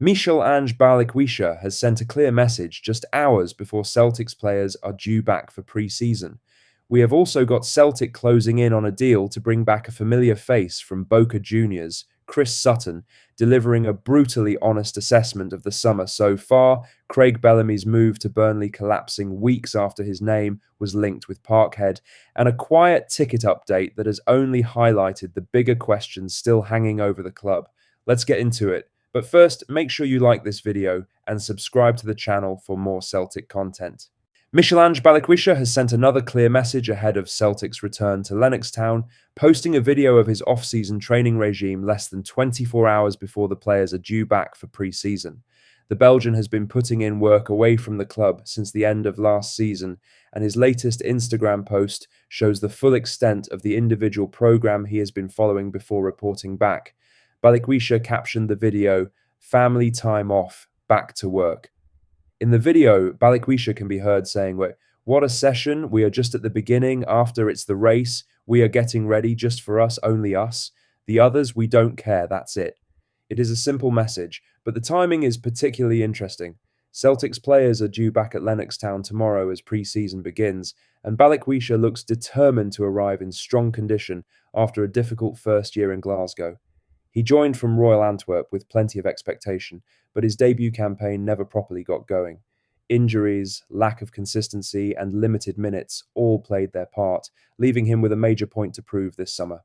Michel-Ange Balquisha has sent a clear message just hours before Celtic's players are due back for pre-season. We have also got Celtic closing in on a deal to bring back a familiar face from Boca Juniors, Chris Sutton, delivering a brutally honest assessment of the summer so far, Craig Bellamy's move to Burnley collapsing weeks after his name was linked with Parkhead, and a quiet ticket update that has only highlighted the bigger questions still hanging over the club. Let's get into it. But first, make sure you like this video and subscribe to the channel for more Celtic content. Michel-Ange Balquisha has sent another clear message ahead of Celtic's return to Lennoxtown, posting a video of his off-season training regime less than 24 hours before the players are due back for pre-season. The Belgian has been putting in work away from the club since the end of last season, and his latest Instagram post shows the full extent of the individual program he has been following before reporting back. Balquisha captioned the video, "Family time off, back to work." In the video, Balquisha can be heard saying, "What a session, we are just at the beginning, after it's the race, we are getting ready just for us, only us. The others, we don't care, that's it." It is a simple message, but the timing is particularly interesting. Celtic's players are due back at Lennoxtown tomorrow as pre-season begins, and Balquisha looks determined to arrive in strong condition after a difficult first year in Glasgow. He joined from Royal Antwerp with plenty of expectation, but his debut campaign never properly got going. Injuries, lack of consistency, and limited minutes all played their part, leaving him with a major point to prove this summer.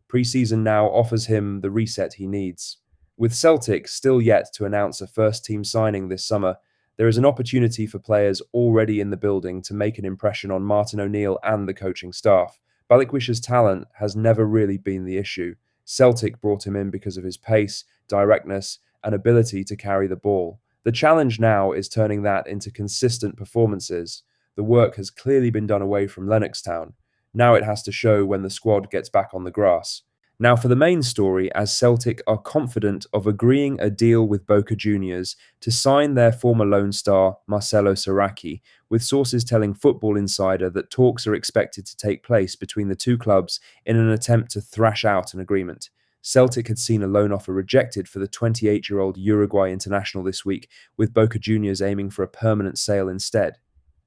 Pre-season now offers him the reset he needs. With Celtic still yet to announce a first-team signing this summer, there is an opportunity for players already in the building to make an impression on Martin O'Neill and the coaching staff. Balquisha's talent has never really been the issue. Celtic brought him in because of his pace, directness, and ability to carry the ball. The challenge now is turning that into consistent performances. The work has clearly been done away from Lennoxtown. Now it has to show when the squad gets back on the grass. Now for the main story, as Celtic are confident of agreeing a deal with Boca Juniors to sign their former Lone Star, Marcelo Saracchi, with sources telling Football Insider that talks are expected to take place between the two clubs in an attempt to thrash out an agreement. Celtic had seen a loan offer rejected for the 28-year-old Uruguay international this week, with Boca Juniors aiming for a permanent sale instead.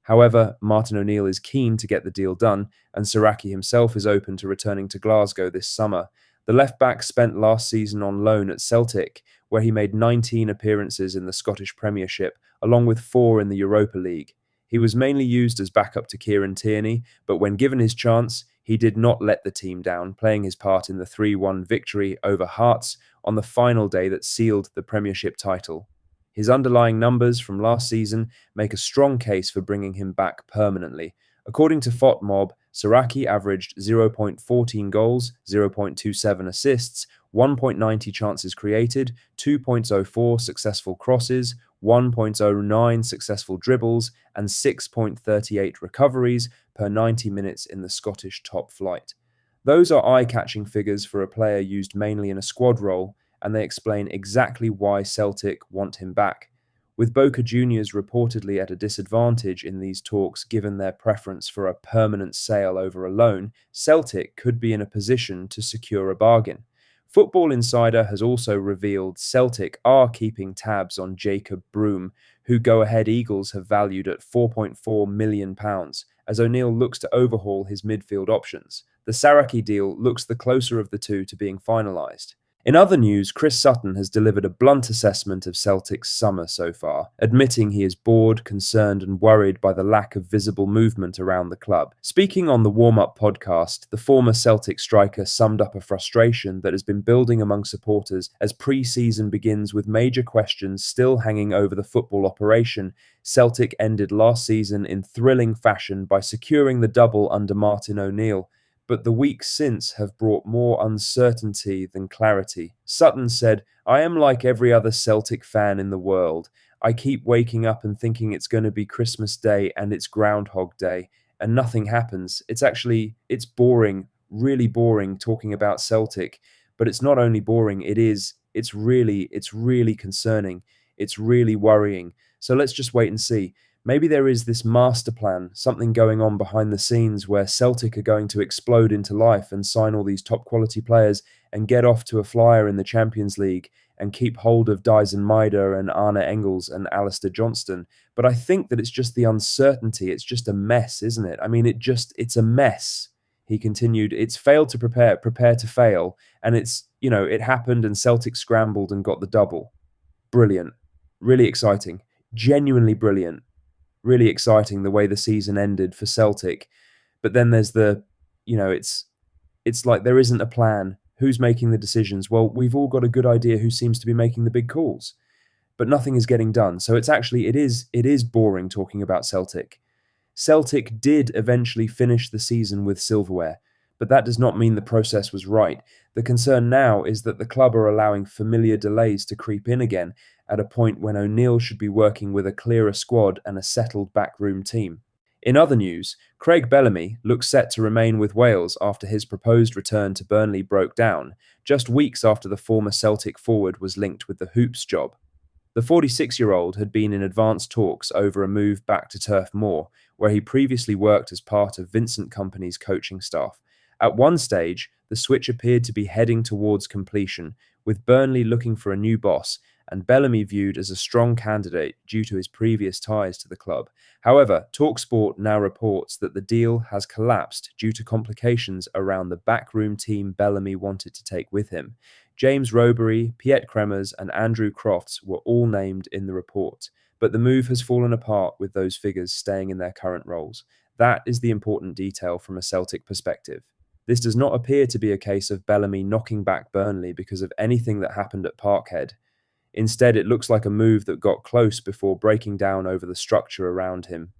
However, Martin O'Neill is keen to get the deal done, and Saracchi himself is open to returning to Glasgow this summer. The left-back spent last season on loan at Celtic, where he made 19 appearances in the Scottish Premiership, along with 4 in the Europa League. He was mainly used as backup to Kieran Tierney, but when given his chance, he did not let the team down, playing his part in the 3-1 victory over Hearts on the final day that sealed the Premiership title. His underlying numbers from last season make a strong case for bringing him back permanently. According to FOTMob, Saracchi averaged 0.14 goals, 0.27 assists, 1.90 chances created, 2.04 successful crosses, 1.09 successful dribbles, and 6.38 recoveries per 90 minutes in the Scottish top flight. Those are eye-catching figures for a player used mainly in a squad role, and they explain exactly why Celtic want him back. With Boca Juniors reportedly at a disadvantage in these talks given their preference for a permanent sale over a loan, Celtic could be in a position to secure a bargain. Football Insider has also revealed Celtic are keeping tabs on Jacob Broom, who Go Ahead Eagles have valued at £4.4 million, as O'Neill looks to overhaul his midfield options. The Saracchi deal looks the closer of the two to being finalised. In other news, Chris Sutton has delivered a blunt assessment of Celtic's summer so far, admitting he is bored, concerned and worried by the lack of visible movement around the club. Speaking on the warm-up podcast, the former Celtic striker summed up a frustration that has been building among supporters as pre-season begins with major questions still hanging over the football operation. Celtic ended last season in thrilling fashion by securing the double under Martin O'Neill, but the weeks since have brought more uncertainty than clarity. Sutton said, "I am like every other Celtic fan in the world. I keep waking up and thinking it's going to be Christmas Day and it's Groundhog Day, and nothing happens. It's boring, really boring talking about Celtic, but it's not only boring, it's really concerning. It's really worrying. So let's just wait and see. Maybe there is this master plan, something going on behind the scenes where Celtic are going to explode into life and sign all these top quality players and get off to a flyer in the Champions League and keep hold of Dyson Maida and Arne Engels and Alistair Johnston. But I think that it's just the uncertainty. It's just a mess, isn't it? I mean, it's a mess. He continued, it's failed to prepare to fail. And it happened and Celtic scrambled and got the double. Brilliant. Really exciting. Genuinely brilliant. Really exciting the way the season ended for Celtic. But then there's it's like there isn't a plan. Who's making the decisions? Well, we've all got a good idea who seems to be making the big calls, but nothing is getting done. So it is boring talking about Celtic. Celtic did eventually finish the season with silverware, but that does not mean the process was right. The concern now is that the club are allowing familiar delays to creep in again at a point when O'Neill should be working with a clearer squad and a settled backroom team. In other news, Craig Bellamy looks set to remain with Wales after his proposed return to Burnley broke down, just weeks after the former Celtic forward was linked with the Hoops job. The 46-year-old had been in advanced talks over a move back to Turf Moor, where he previously worked as part of Vincent Kompany's coaching staff. At one stage, the switch appeared to be heading towards completion, with Burnley looking for a new boss and Bellamy viewed as a strong candidate due to his previous ties to the club. However, TalkSport now reports that the deal has collapsed due to complications around the backroom team Bellamy wanted to take with him. James Robery, Piet Kremers and Andrew Crofts were all named in the report, but the move has fallen apart with those figures staying in their current roles. That is the important detail from a Celtic perspective. This does not appear to be a case of Bellamy knocking back Burnley because of anything that happened at Parkhead. Instead, it looks like a move that got close before breaking down over the structure around him.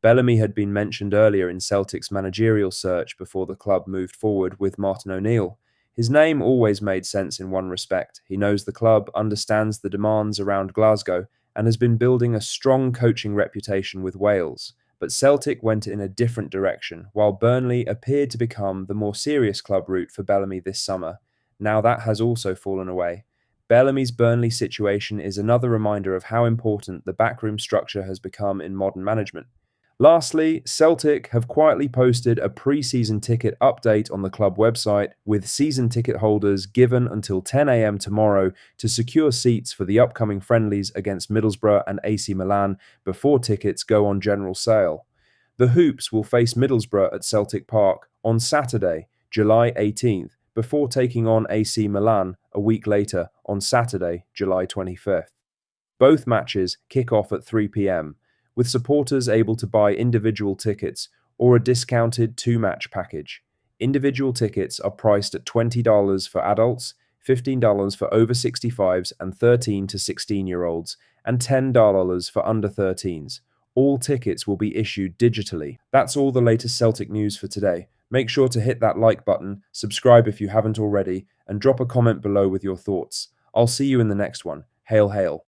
Bellamy had been mentioned earlier in Celtic's managerial search before the club moved forward with Martin O'Neill. His name always made sense in one respect. He knows the club, understands the demands around Glasgow, and has been building a strong coaching reputation with Wales. But Celtic went in a different direction, while Burnley appeared to become the more serious club route for Bellamy this summer. Now that has also fallen away. Bellamy's Burnley situation is another reminder of how important the backroom structure has become in modern management. Lastly, Celtic have quietly posted a pre-season ticket update on the club website, with season ticket holders given until 10 a.m. tomorrow to secure seats for the upcoming friendlies against Middlesbrough and AC Milan before tickets go on general sale. The Hoops will face Middlesbrough at Celtic Park on Saturday, July 18th, before taking on AC Milan a week later on Saturday, July 25th. Both matches kick off at 3 p.m, with supporters able to buy individual tickets or a discounted two-match package. Individual tickets are priced at $20 for adults, $15 for over 65s and 13 to 16-year-olds, and $10 for under 13s. All tickets will be issued digitally. That's all the latest Celtic news for today. Make sure to hit that like button, subscribe if you haven't already, and drop a comment below with your thoughts. I'll see you in the next one. Hail, hail.